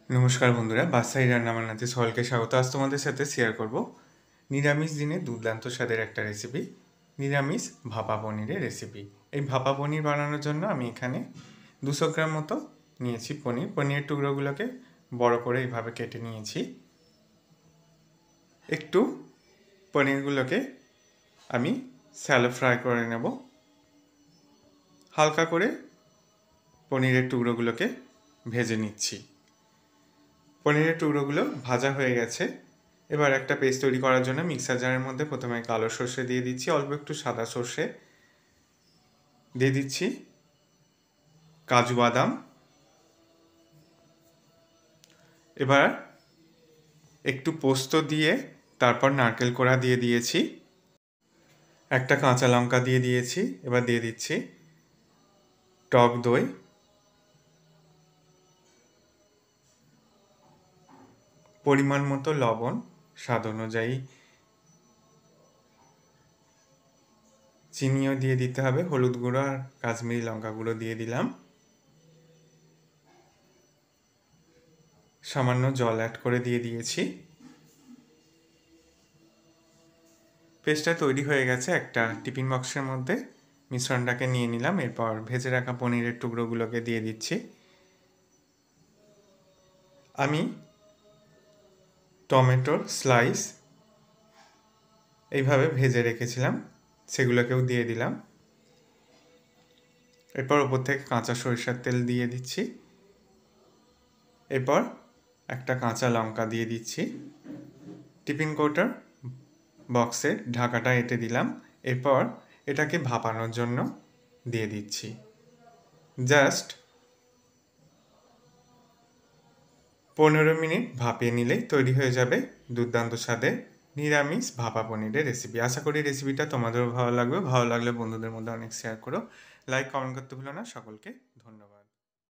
নমস্কার বন্ধুরা, বাসাই রান্নাবান্নাতে সকলকে স্বাগত। আজ তোমাদের সাথে শেয়ার করব নিরামিষ দিনে দুর্দান্ত স্বাদের একটা রেসিপি, নিরামিষ ভাপা পনিরের রেসিপি। এই ভাপা পনির বানানোর জন্য আমি এখানে 200 গ্রাম মতো নিয়েছি পনিরের টুকরোগুলোকে বড় করে এইভাবে কেটে নিয়েছি। একটু পনিরগুলোকে আমি শ্যালো ফ্রাই করে নেব। হালকা করে পনিরের টুকরোগুলোকে ভেজে নিচ্ছি। পনিরের টুকরোগুলো ভাজা হয়ে গেছে। এবার একটা পেস্ট তৈরি করার জন্য মিক্সার জারের মধ্যে প্রথমে কালো সর্ষে দিয়ে দিচ্ছি, অল্প একটু সাদা সর্ষে দিয়ে দিচ্ছি, কাজু বাদাম, এবার একটু পোস্ত দিয়ে তারপর নারকেল কোড়া দিয়ে দিয়েছি, একটা কাঁচা লঙ্কা দিয়ে দিয়েছি। এবার দিয়ে দিচ্ছি টক দই, পরিমাণ মতো লবণ, স্বাদ অনুযায়ী চিনিও দিয়ে দিতে হবে, হলুদ গুঁড়ো আর কাশ্মীরি লঙ্কা গুঁড়ো দিয়ে দিলাম, সামান্য জল অ্যাড করে দিয়ে দিয়েছি। পেস্টটা তৈরি হয়ে গেছে। একটা টিফিন বক্সের মধ্যে মিশ্রণটাকে নিয়ে নিলাম। এরপর ভেজে রাখা পনিরের টুকরোগুলোকে দিয়ে দিচ্ছি। আমি টমেটোর স্লাইস এইভাবে ভেজে রেখেছিলাম, সেগুলোকেও দিয়ে দিলাম। এরপর ওপর থেকে কাঁচা সরিষার তেল দিয়ে দিচ্ছি। এরপর একটা কাঁচা লঙ্কা দিয়ে দিচ্ছি। টিফিন কৌটার বক্সের ঢাকাটা এঁটে দিলাম। এরপর এটাকে ভাপানোর জন্য দিয়ে দিচ্ছি। জাস্ট 15 মিনিট ভাপিয়ে নিলেই তৈরি হয়ে যাবে দুর্দান্ত স্বাদের নিরামিষ ভাপা পনিরের রেসিপি। আশা করি রেসিপিটা তোমাদেরও ভালো লাগবে। ভালো লাগলে বন্ধুদের মধ্যে অনেক শেয়ার করো, লাইক কমেন্ট করতে ভুলো না। সকলকে ধন্যবাদ।